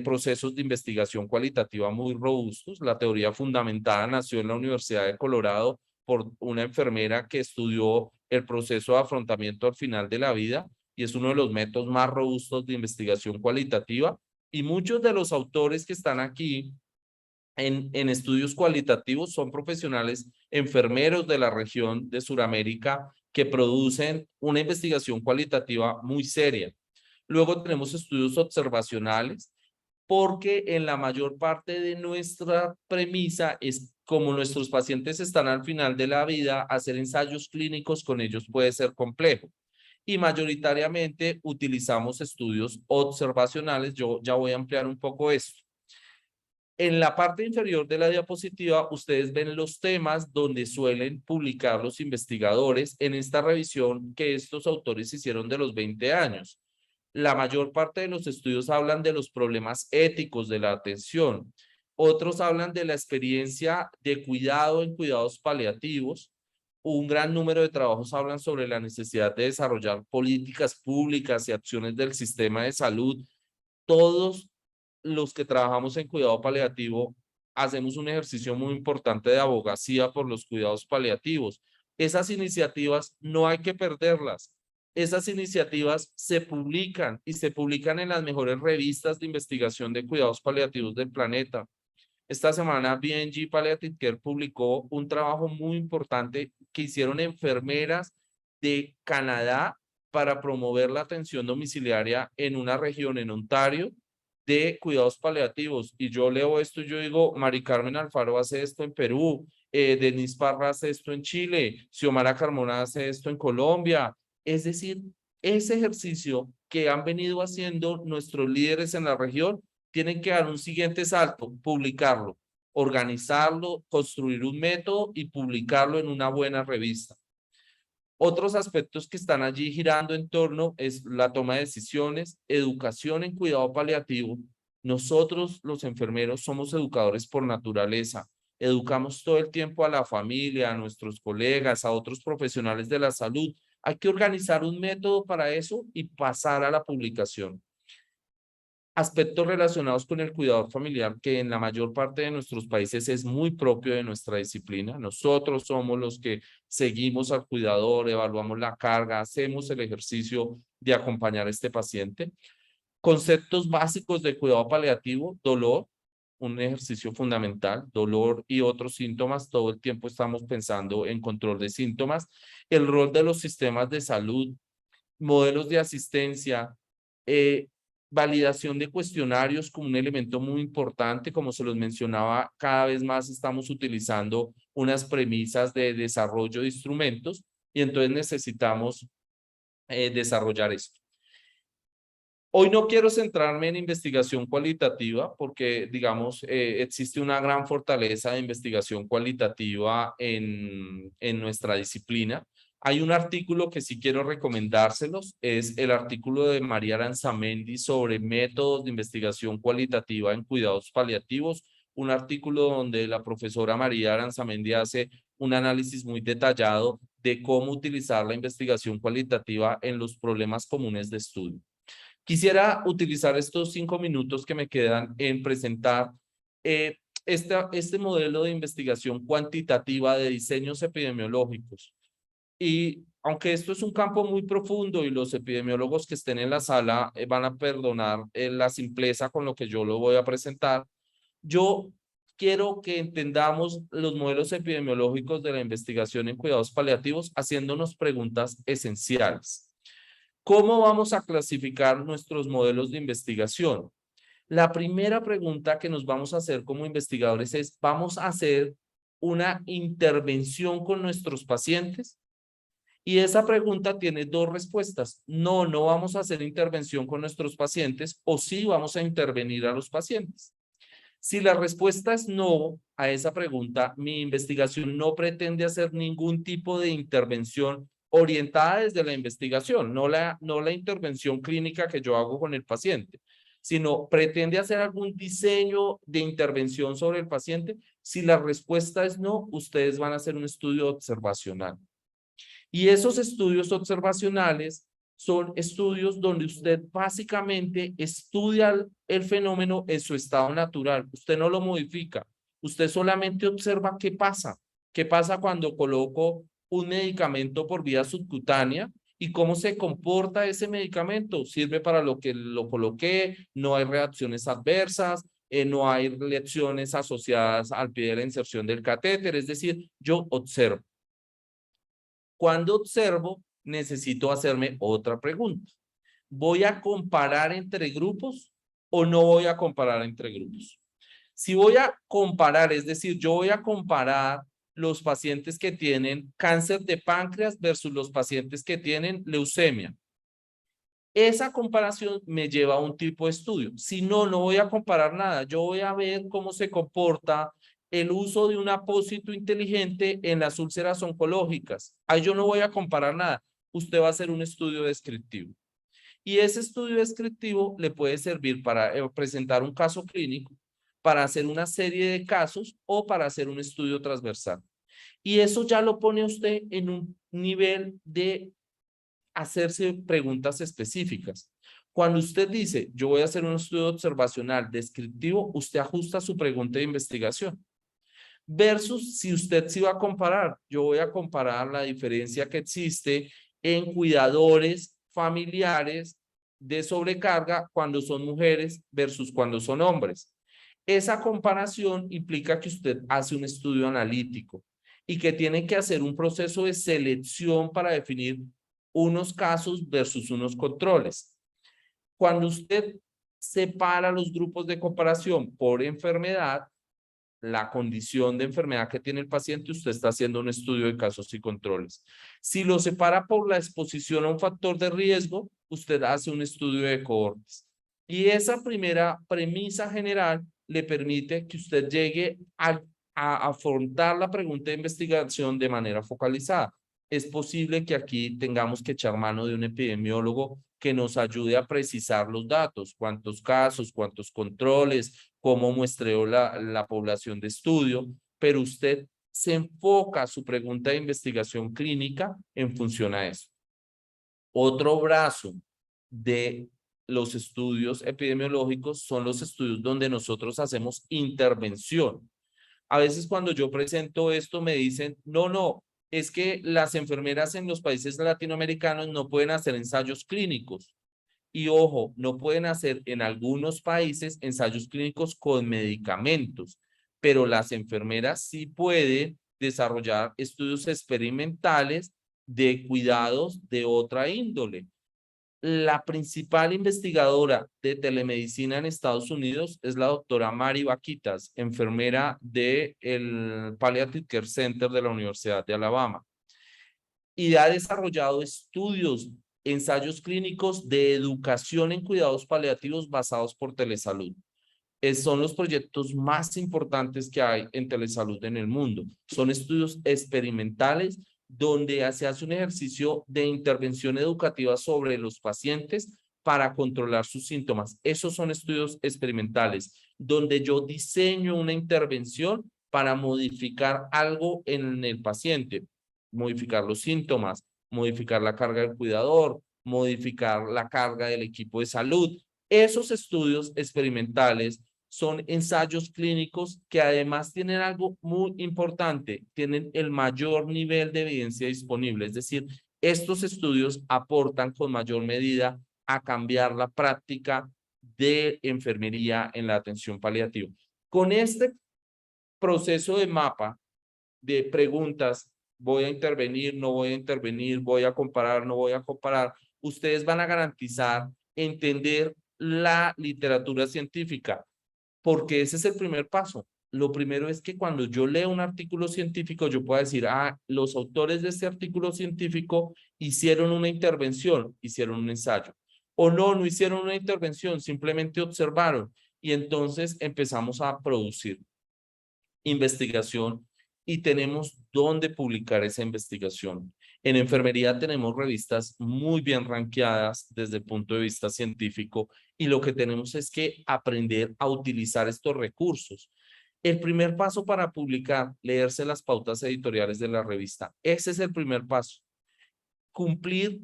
procesos de investigación cualitativa muy robustos. La teoría fundamentada nació en la Universidad de Colorado por una enfermera que estudió el proceso de afrontamiento al final de la vida, y es uno de los métodos más robustos de investigación cualitativa. Y muchos de los autores que están aquí en estudios cualitativos son profesionales enfermeros de la región de Sudamérica que producen una investigación cualitativa muy seria. Luego tenemos estudios observacionales, porque en la mayor parte de nuestra premisa es, como nuestros pacientes están al final de la vida, hacer ensayos clínicos con ellos puede ser complejo. Y mayoritariamente utilizamos estudios observacionales. Yo ya voy a ampliar un poco esto. En la parte inferior de la diapositiva, ustedes ven los temas donde suelen publicar los investigadores en esta revisión que estos autores hicieron de los 20 años. La mayor parte de los estudios hablan de los problemas éticos de la atención. Otros hablan de la experiencia de cuidado en cuidados paliativos. Un gran número de trabajos hablan sobre la necesidad de desarrollar políticas públicas y acciones del sistema de salud. Todos los que trabajamos en cuidado paliativo hacemos un ejercicio muy importante de abogacía por los cuidados paliativos. Esas iniciativas no hay que perderlas. Esas iniciativas se publican y se publican en las mejores revistas de investigación de cuidados paliativos del planeta. Esta semana BNG Palliative Care publicó un trabajo muy importante que hicieron enfermeras de Canadá para promover la atención domiciliaria en una región en Ontario de cuidados paliativos. Y yo leo esto y yo digo, Mari Carmen Alfaro hace esto en Perú, Denise Parra hace esto en Chile, Xiomara Carmona hace esto en Colombia. Es decir, ese ejercicio que han venido haciendo nuestros líderes en la región tienen que dar un siguiente salto, publicarlo, organizarlo, construir un método y publicarlo en una buena revista. Otros aspectos que están allí girando en torno es la toma de decisiones, educación en cuidado paliativo. Nosotros, los enfermeros, somos educadores por naturaleza. Educamos todo el tiempo a la familia, a nuestros colegas, a otros profesionales de la salud. Hay que organizar un método para eso y pasar a la publicación. Aspectos relacionados con el cuidador familiar que en la mayor parte de nuestros países es muy propio de nuestra disciplina. Nosotros somos los que seguimos al cuidador, evaluamos la carga, hacemos el ejercicio de acompañar a este paciente. Conceptos básicos de cuidado paliativo: dolor, un ejercicio fundamental, dolor y otros síntomas. Todo el tiempo estamos pensando en control de síntomas. El rol de los sistemas de salud, modelos de asistencia, validación de cuestionarios como un elemento muy importante. Como se los mencionaba, cada vez más estamos utilizando unas premisas de desarrollo de instrumentos y entonces necesitamos desarrollar esto. Hoy no quiero centrarme en investigación cualitativa porque, digamos, existe una gran fortaleza de investigación cualitativa en nuestra disciplina. Hay un artículo que sí quiero recomendárselos, es el artículo de María Aranzamendi sobre métodos de investigación cualitativa en cuidados paliativos, un artículo donde la profesora María Aranzamendi hace un análisis muy detallado de cómo utilizar la investigación cualitativa en los problemas comunes de estudio. Quisiera utilizar estos 5 minutos que me quedan en presentar este modelo de investigación cuantitativa de diseños epidemiológicos. Y aunque esto es un campo muy profundo y los epidemiólogos que estén en la sala van a perdonar la simpleza con lo que yo lo voy a presentar, yo quiero que entendamos los modelos epidemiológicos de la investigación en cuidados paliativos haciéndonos preguntas esenciales. ¿Cómo vamos a clasificar nuestros modelos de investigación? La primera pregunta que nos vamos a hacer como investigadores es, ¿vamos a hacer una intervención con nuestros pacientes? Y esa pregunta tiene dos respuestas. No, no vamos a hacer intervención con nuestros pacientes, o sí vamos a intervenir a los pacientes. Si la respuesta es no a esa pregunta, mi investigación no pretende hacer ningún tipo de intervención orientada desde la investigación, no la intervención clínica que yo hago con el paciente, sino pretende hacer algún diseño de intervención sobre el paciente. Si la respuesta es no, ustedes van a hacer un estudio observacional. Y esos estudios observacionales son estudios donde usted básicamente estudia el fenómeno en su estado natural. Usted no lo modifica. Usted solamente observa qué pasa. ¿Qué pasa cuando coloco un medicamento por vía subcutánea y cómo se comporta ese medicamento? ¿Sirve para lo que lo coloqué? ¿No hay reacciones adversas? ¿No hay reacciones asociadas al pie de la inserción del catéter? Es decir, yo observo. Cuando observo, necesito hacerme otra pregunta. ¿Voy a comparar entre grupos o no voy a comparar entre grupos? Si voy a comparar, es decir, yo voy a comparar los pacientes que tienen cáncer de páncreas versus los pacientes que tienen leucemia. Esa comparación me lleva a un tipo de estudio. Si no, no voy a comparar nada. Yo voy a ver cómo se comporta el uso de un apósito inteligente en las úlceras oncológicas. Ahí yo no voy a comparar nada. Usted va a hacer un estudio descriptivo. Y ese estudio descriptivo le puede servir para presentar un caso clínico, para hacer una serie de casos o para hacer un estudio transversal. Y eso ya lo pone usted en un nivel de hacerse preguntas específicas. Cuando usted dice, yo voy a hacer un estudio observacional descriptivo, usted ajusta su pregunta de investigación. Versus si usted se va a comparar, yo voy a comparar la diferencia que existe en cuidadores familiares de sobrecarga cuando son mujeres versus cuando son hombres. Esa comparación implica que usted hace un estudio analítico y que tiene que hacer un proceso de selección para definir unos casos versus unos controles. Cuando usted separa los grupos de comparación por enfermedad, la condición de enfermedad que tiene el paciente, usted está haciendo un estudio de casos y controles. Si lo separa por la exposición a un factor de riesgo, usted hace un estudio de cohortes. Y esa primera premisa general le permite que usted llegue a afrontar la pregunta de investigación de manera focalizada. Es posible que aquí tengamos que echar mano de un epidemiólogo que nos ayude a precisar los datos, cuántos casos, cuántos controles, cómo muestreó la población de estudio, pero usted se enfoca su pregunta de investigación clínica en función a eso. Otro brazo de los estudios epidemiológicos son los estudios donde nosotros hacemos intervención. A veces cuando yo presento esto me dicen, no, es que las enfermeras en los países latinoamericanos no pueden hacer ensayos clínicos. Y ojo, no pueden hacer en algunos países ensayos clínicos con medicamentos, pero las enfermeras sí pueden desarrollar estudios experimentales de cuidados de otra índole. La principal investigadora de telemedicina en Estados Unidos es la doctora Mari Vaquitas, enfermera del Palliative Care Center de la Universidad de Alabama. Y ha desarrollado estudios, ensayos clínicos de educación en cuidados paliativos basados por telesalud. Son los proyectos más importantes que hay en telesalud en el mundo. Son estudios experimentales donde se hace un ejercicio de intervención educativa sobre los pacientes para controlar sus síntomas. Esos son estudios experimentales donde yo diseño una intervención para modificar algo en el paciente, modificar los síntomas, modificar la carga del cuidador, modificar la carga del equipo de salud. Esos estudios experimentales son ensayos clínicos que además tienen algo muy importante, tienen el mayor nivel de evidencia disponible, es decir, estos estudios aportan con mayor medida a cambiar la práctica de enfermería en la atención paliativa. Con este proceso de mapa de preguntas, voy a intervenir, no voy a intervenir, voy a comparar, no voy a comparar, ustedes van a garantizar entender la literatura científica, porque ese es el primer paso. Lo primero es que cuando yo leo un artículo científico, yo pueda decir, los autores de este artículo científico hicieron una intervención, hicieron un ensayo. O no hicieron una intervención, simplemente observaron. Y entonces empezamos a producir investigación y tenemos dónde publicar esa investigación. En enfermería tenemos revistas muy bien rankeadas desde el punto de vista científico y lo que tenemos es que aprender a utilizar estos recursos. El primer paso para publicar, leerse las pautas editoriales de la revista. Ese es el primer paso. Cumplir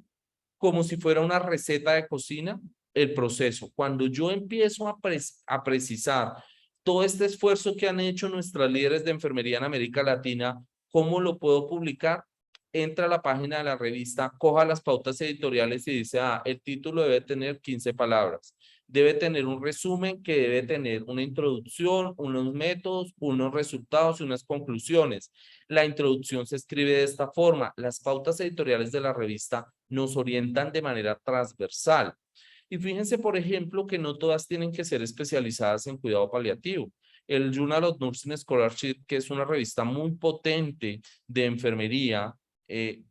como si fuera una receta de cocina el proceso. Cuando yo empiezo a precisar todo este esfuerzo que han hecho nuestras líderes de enfermería en América Latina, ¿cómo lo puedo publicar? Entra a la página de la revista, coja las pautas editoriales y dice, el título debe tener 15 palabras. Debe tener un resumen que debe tener una introducción, unos métodos, unos resultados y unas conclusiones. La introducción se escribe de esta forma. Las pautas editoriales de la revista nos orientan de manera transversal. Y fíjense, por ejemplo, que no todas tienen que ser especializadas en cuidado paliativo. El Journal of Nursing Scholarship, que es una revista muy potente de enfermería,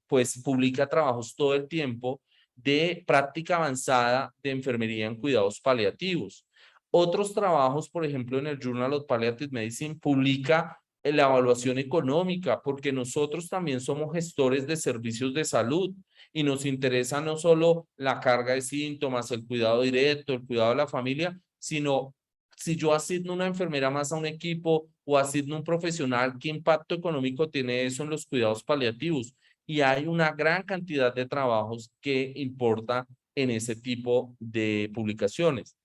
pues publica trabajos todo el tiempo de práctica avanzada de enfermería en cuidados paliativos. Otros trabajos, por ejemplo, en el Journal of Palliative Medicine, publica la evaluación económica, porque nosotros también somos gestores de servicios de salud y nos interesa no solo la carga de síntomas, el cuidado directo, el cuidado de la familia, sino si yo asigno una enfermera más a un equipo o asigno un profesional, ¿qué impacto económico tiene eso en los cuidados paliativos? Y hay una gran cantidad de trabajos que importa en ese tipo de publicaciones.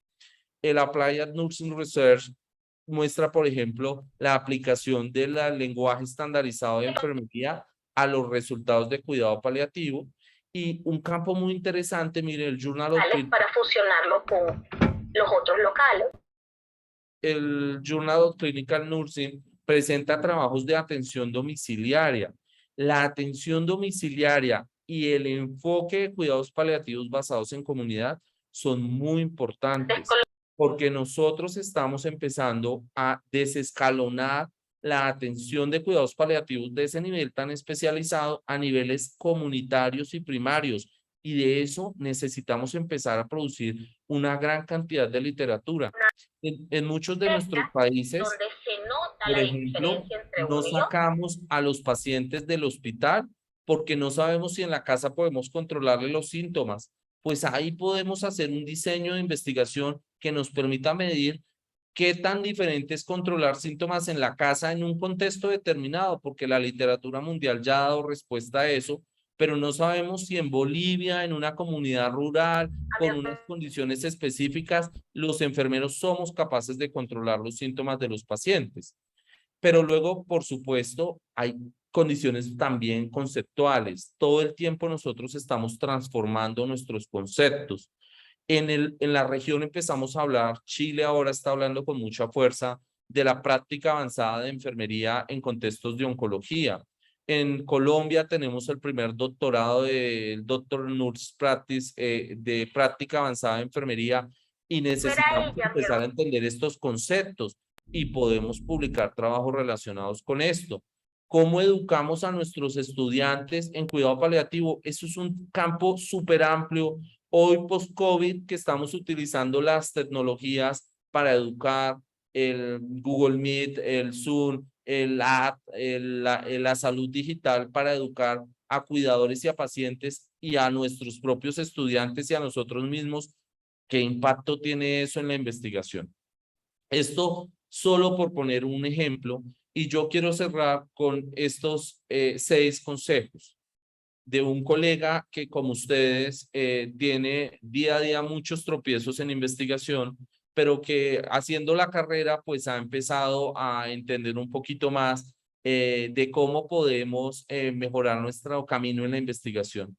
El Applied Nursing Research muestra, por ejemplo, la aplicación del lenguaje estandarizado de enfermería a los resultados de cuidado paliativo. Y un campo muy interesante, mire, el Journal of para fusionarlo con los otros locales. El Journal of Clinical Nursing presenta trabajos de atención domiciliaria. La atención domiciliaria y el enfoque de cuidados paliativos basados en comunidad son muy importantes porque nosotros estamos empezando a desescalonar la atención de cuidados paliativos de ese nivel tan especializado a niveles comunitarios y primarios. Y de eso necesitamos empezar a producir una gran cantidad de literatura. En muchos de nuestros países, por ejemplo, no sacamos a los pacientes del hospital porque no sabemos si en la casa podemos controlarle los síntomas. Pues ahí podemos hacer un diseño de investigación que nos permita medir qué tan diferente es controlar síntomas en la casa en un contexto determinado, porque la literatura mundial ya ha dado respuesta a eso, pero no sabemos si en Bolivia, en una comunidad rural, con unas condiciones específicas, los enfermeros somos capaces de controlar los síntomas de los pacientes. Pero luego, por supuesto, hay condiciones también conceptuales. Todo el tiempo nosotros estamos transformando nuestros conceptos. En la región empezamos a hablar, Chile ahora está hablando con mucha fuerza de la práctica avanzada de enfermería en contextos de oncología. En Colombia tenemos el primer doctorado del Doctor Nurse Practice de práctica avanzada de enfermería y necesitamos empezar a entender estos conceptos y podemos publicar trabajos relacionados con esto. ¿Cómo educamos a nuestros estudiantes en cuidado paliativo? Eso es un campo súper amplio. Hoy, post-COVID, que estamos utilizando las tecnologías para educar, el Google Meet, el Zoom, el app, la salud digital para educar a cuidadores y a pacientes y a nuestros propios estudiantes y a nosotros mismos, ¿qué impacto tiene eso en la investigación? Esto solo por poner un ejemplo, y yo quiero cerrar con estos 6 consejos de un colega que, como ustedes, tiene día a día muchos tropiezos en investigación, pero que haciendo la carrera, pues ha empezado a entender un poquito más de cómo podemos mejorar nuestro camino en la investigación.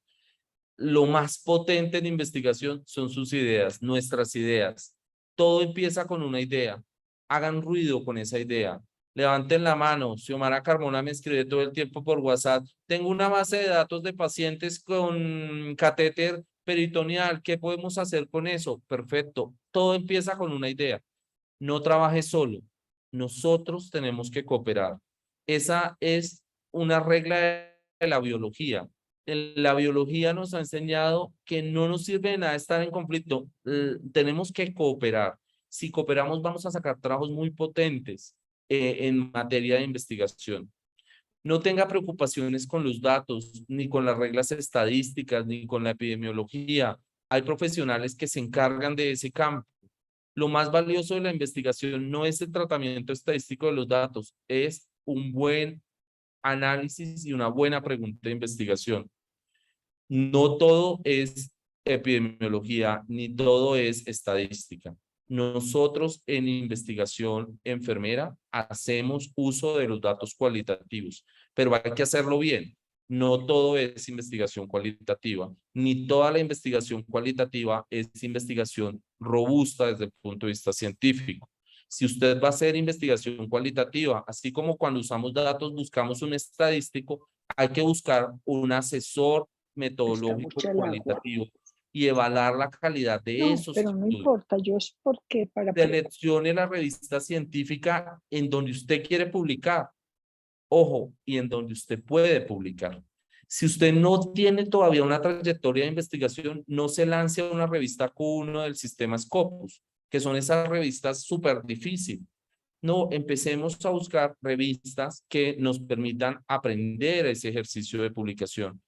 Lo más potente en investigación son sus ideas, nuestras ideas. Todo empieza con una idea. Hagan ruido con esa idea. Levanten la mano. Xiomara Carmona me escribe todo el tiempo por WhatsApp. Tengo una base de datos de pacientes con catéter peritoneal. ¿Qué podemos hacer con eso? Perfecto. Todo empieza con una idea. No trabaje solo. Nosotros tenemos que cooperar. Esa es una regla de la biología. La biología nos ha enseñado que no nos sirve de nada estar en conflicto. Tenemos que cooperar. Si cooperamos, vamos a sacar trabajos muy potentes en materia de investigación. No tenga preocupaciones con los datos, ni con las reglas estadísticas, ni con la epidemiología. Hay profesionales que se encargan de ese campo. Lo más valioso de la investigación no es el tratamiento estadístico de los datos, es un buen análisis y una buena pregunta de investigación. No todo es epidemiología, ni todo es estadística. Nosotros en investigación enfermera hacemos uso de los datos cualitativos, pero hay que hacerlo bien. No todo es investigación cualitativa, ni toda la investigación cualitativa es investigación robusta desde el punto de vista científico. Si usted va a hacer investigación cualitativa, así como cuando usamos datos buscamos un estadístico, hay que buscar un asesor metodológico cualitativo y evaluar la calidad de esos pero no estudios. importa, yo es porque para... Seleccione la revista científica en donde usted quiere publicar. Ojo, y en donde usted puede publicar. Si usted no tiene todavía una trayectoria de investigación, no se lance a una revista Q1 del sistema Scopus, que son esas revistas súper difíciles. No, empecemos a buscar revistas que nos permitan aprender ese ejercicio de publicación.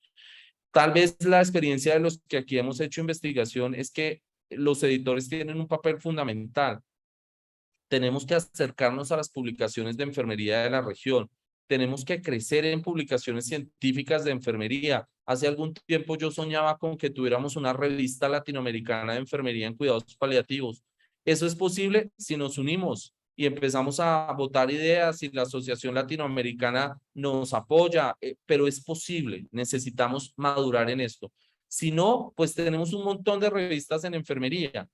Tal vez la experiencia de los que aquí hemos hecho investigación es que los editores tienen un papel fundamental. Tenemos que acercarnos a las publicaciones de enfermería de la región. Tenemos que crecer en publicaciones científicas de enfermería. Hace algún tiempo yo soñaba con que tuviéramos una revista latinoamericana de enfermería en cuidados paliativos. Eso es posible si nos unimos y empezamos a votar ideas y la Asociación Latinoamericana nos apoya, pero es posible. Necesitamos madurar en esto. Si no, pues tenemos un montón de revistas en enfermería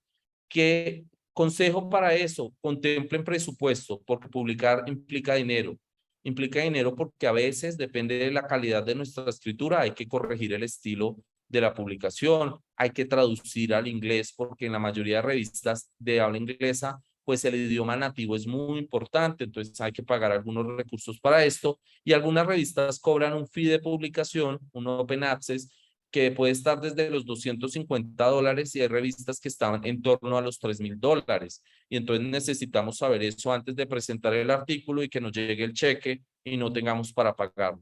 que consejo para eso, contemplen presupuesto, porque publicar implica dinero. Implica dinero porque a veces depende de la calidad de nuestra escritura, hay que corregir el estilo de la publicación, hay que traducir al inglés, porque en la mayoría de revistas de habla inglesa, pues el idioma nativo es muy importante, entonces hay que pagar algunos recursos para esto, y algunas revistas cobran un fee de publicación, un open access, que puede estar desde los $250 y hay revistas que estaban en torno a los $3,000. Y entonces necesitamos saber eso antes de presentar el artículo y que nos llegue el cheque y no tengamos para pagarlo.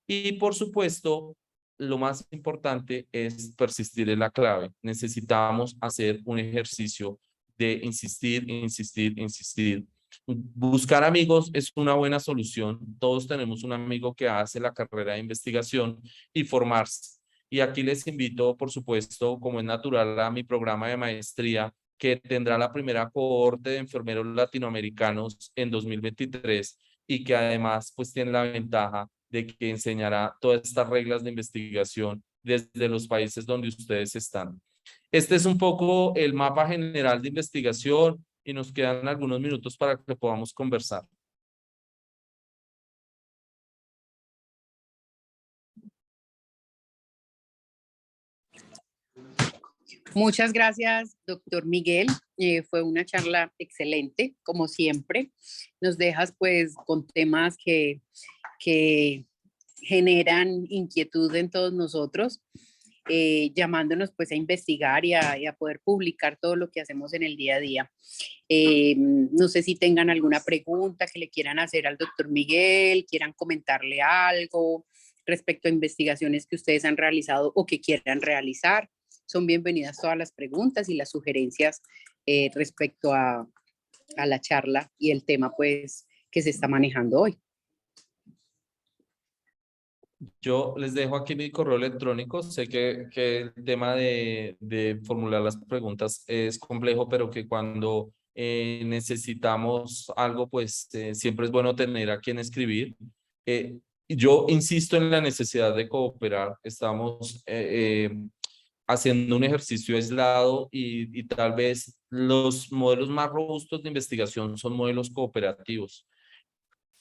Y por supuesto, lo más importante es persistir en la clave. Necesitamos hacer un ejercicio de insistir, insistir, insistir. Buscar amigos es una buena solución. Todos tenemos un amigo que hace la carrera de investigación y formarse. Y aquí les invito, por supuesto, como es natural, a mi programa de maestría, que tendrá la primera cohorte de enfermeros latinoamericanos en 2023 y que además pues tiene la ventaja de que enseñará todas estas reglas de investigación desde los países donde ustedes están. Este es un poco el mapa general de investigación y nos quedan algunos minutos para que podamos conversar. Muchas gracias, doctor Miguel. Fue una charla excelente, como siempre. Nos dejas pues con temas que generan inquietud en todos nosotros, llamándonos pues a investigar y a poder publicar todo lo que hacemos en el día a día. No sé si tengan alguna pregunta que le quieran hacer al doctor Miguel, quieran comentarle algo respecto a investigaciones que ustedes han realizado o que quieran realizar. Son bienvenidas todas las preguntas y las sugerencias respecto a la charla y el tema pues que se está manejando hoy. Yo les dejo aquí mi correo electrónico. Sé que el tema de formular las preguntas es complejo, pero que cuando necesitamos algo, pues siempre es bueno tener a quien escribir. Yo insisto en la necesidad de cooperar. Estamos haciendo un ejercicio aislado y tal vez los modelos más robustos de investigación son modelos cooperativos.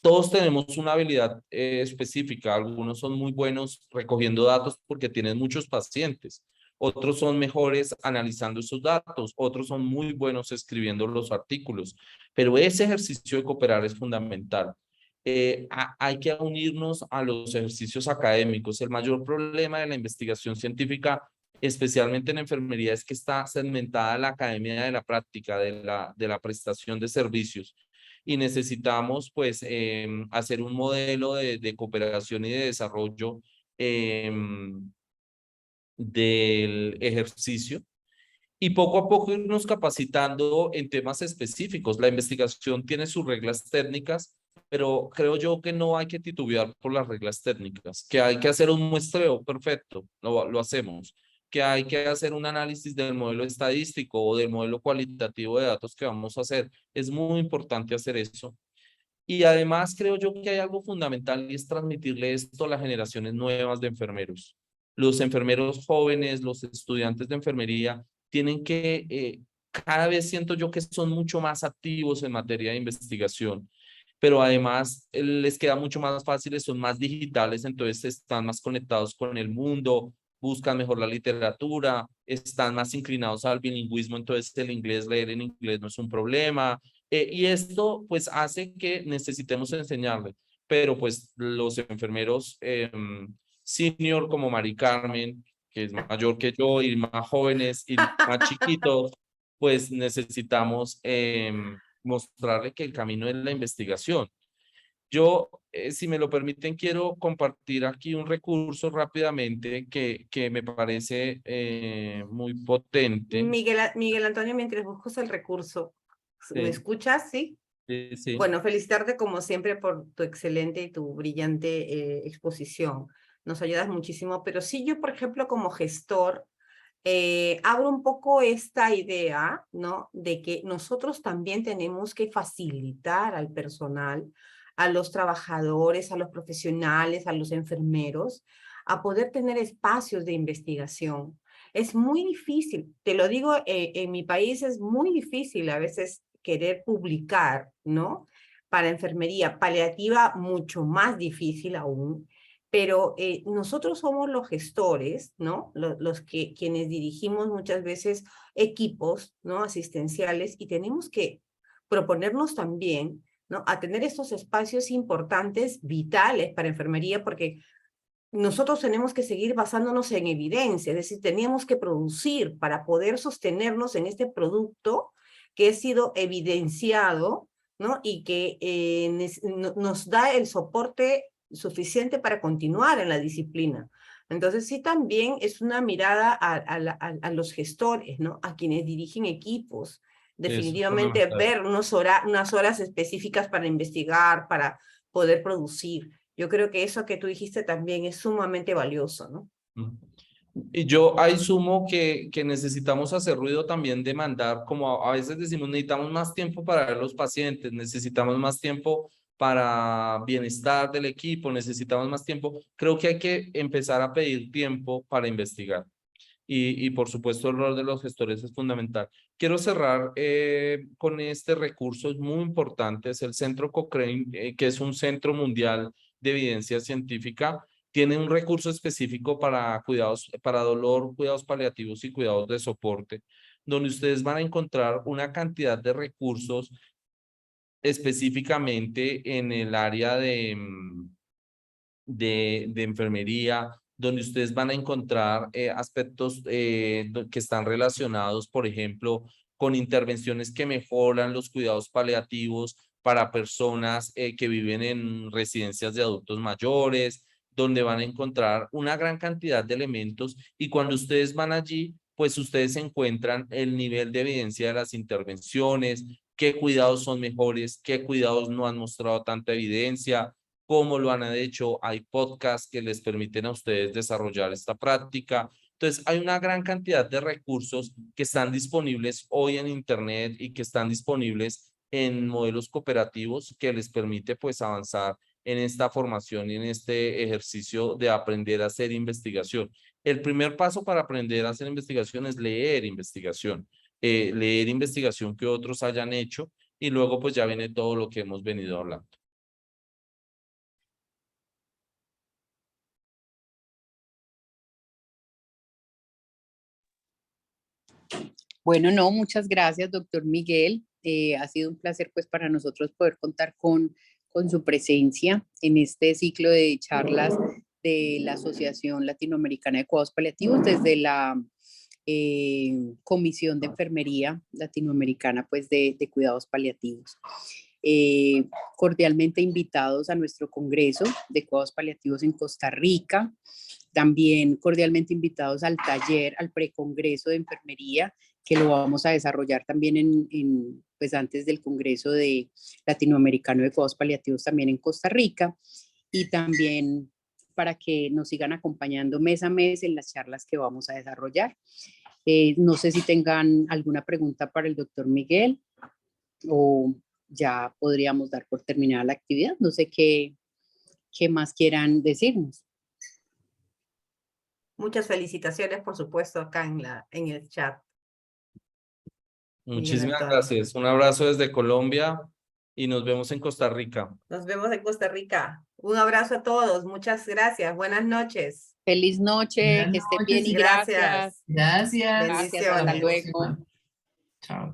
Todos tenemos una habilidad específica. Algunos son muy buenos recogiendo datos porque tienen muchos pacientes. Otros son mejores analizando esos datos. Otros son muy buenos escribiendo los artículos. Pero ese ejercicio de cooperar es fundamental. Hay que unirnos a los ejercicios académicos. El mayor problema de la investigación científica, especialmente en enfermería, es que está segmentada la academia de la práctica, de la prestación de servicios. Y necesitamos pues hacer un modelo de cooperación y de desarrollo del ejercicio y poco a poco irnos capacitando en temas específicos. La investigación tiene sus reglas técnicas, pero creo yo que no hay que titubear por las reglas técnicas, que hay que hacer un muestreo perfecto, lo hacemos, que hay que hacer un análisis del modelo estadístico o del modelo cualitativo de datos que vamos a hacer. Es muy importante hacer eso. Y además creo yo que hay algo fundamental y es transmitirle esto a las generaciones nuevas de enfermeros. Los enfermeros jóvenes, los estudiantes de enfermería, tienen que, cada vez siento yo que son mucho más activos en materia de investigación, pero además les queda mucho más fácil, son más digitales, entonces están más conectados con el mundo, buscan mejor la literatura, están más inclinados al bilingüismo, entonces el inglés, leer en inglés no es un problema, y esto pues hace que necesitemos enseñarle, pero pues los enfermeros senior como Mari Carmen, que es mayor que yo, y más jóvenes y más chiquitos, pues necesitamos mostrarle que el camino es la investigación. Yo, si me lo permiten, quiero compartir aquí un recurso rápidamente que me parece muy potente. Miguel Antonio, mientras buscas el recurso, ¿me Sí. escuchas? Sí. Sí. Bueno, felicitarte como siempre por tu excelente y tu brillante exposición. Nos ayudas muchísimo, pero sí yo, por ejemplo, como gestor, abro un poco esta idea, ¿no? De que nosotros también tenemos que facilitar al personal, a los trabajadores, a los profesionales, a los enfermeros, a poder tener espacios de investigación. Es muy difícil, te lo digo, en mi país es muy difícil a veces querer publicar, ¿no? Para enfermería paliativa, mucho más difícil aún, pero nosotros somos los gestores, ¿no? Quienes dirigimos muchas veces equipos, ¿no? Asistenciales, y tenemos que proponernos también, ¿no? A tener estos espacios importantes, vitales para enfermería, porque nosotros tenemos que seguir basándonos en evidencia, es decir, teníamos que producir para poder sostenernos en este producto que ha sido evidenciado, ¿no? Y que nos da el soporte suficiente para continuar en la disciplina. Entonces, sí, también es una mirada a los gestores, ¿no? A quienes dirigen equipos. Definitivamente ver unas horas específicas para investigar, para poder producir. Yo creo que eso que tú dijiste también es sumamente valioso, ¿no? Y yo ahí sumo que necesitamos hacer ruido también de mandar, como a veces decimos, necesitamos más tiempo para ver los pacientes, necesitamos más tiempo para bienestar del equipo, necesitamos más tiempo. Creo que hay que empezar a pedir tiempo para investigar. Y por supuesto el rol de los gestores es fundamental. Quiero cerrar con este recurso, es muy importante, es el Centro Cochrane, que es un centro mundial de evidencia científica. Tiene un recurso específico para cuidados, para dolor, cuidados paliativos y cuidados de soporte, donde ustedes van a encontrar una cantidad de recursos específicamente en el área de enfermería, donde ustedes van a encontrar aspectos que están relacionados, por ejemplo, con intervenciones que mejoran los cuidados paliativos para personas que viven en residencias de adultos mayores, donde van a encontrar una gran cantidad de elementos, y cuando ustedes van allí, pues ustedes encuentran el nivel de evidencia de las intervenciones, qué cuidados son mejores, qué cuidados no han mostrado tanta evidencia, cómo lo han hecho. Hay podcasts que les permiten a ustedes desarrollar esta práctica. Entonces, hay una gran cantidad de recursos que están disponibles hoy en Internet y que están disponibles en modelos cooperativos que les permite pues avanzar en esta formación y en este ejercicio de aprender a hacer investigación. El primer paso para aprender a hacer investigación es leer investigación. Leer investigación que otros hayan hecho, y luego pues ya viene todo lo que hemos venido hablando. Bueno, no, muchas gracias, doctor Miguel. Ha sido un placer pues para nosotros poder contar con su presencia en este ciclo de charlas de la Asociación Latinoamericana de Cuidados Paliativos desde la Comisión de Enfermería Latinoamericana pues de Cuidados Paliativos. Cordialmente invitados a nuestro Congreso de Cuidados Paliativos en Costa Rica. También cordialmente invitados al taller, al precongreso de enfermería, que lo vamos a desarrollar también pues antes del Congreso de Latinoamericano de Cuidados Paliativos también en Costa Rica, y también para que nos sigan acompañando mes a mes en las charlas que vamos a desarrollar. No sé si tengan alguna pregunta para el doctor Miguel o ya podríamos dar por terminada la actividad. No sé qué más quieran decirnos. Muchas felicitaciones, por supuesto, acá en el chat. Muchísimas gracias. Un abrazo desde Colombia y nos vemos en Costa Rica. Nos vemos en Costa Rica. Un abrazo a todos. Muchas gracias. Buenas noches. Feliz noche, que estén bien y gracias. Gracias. Gracias, hasta Bendiciones. luego. Chao.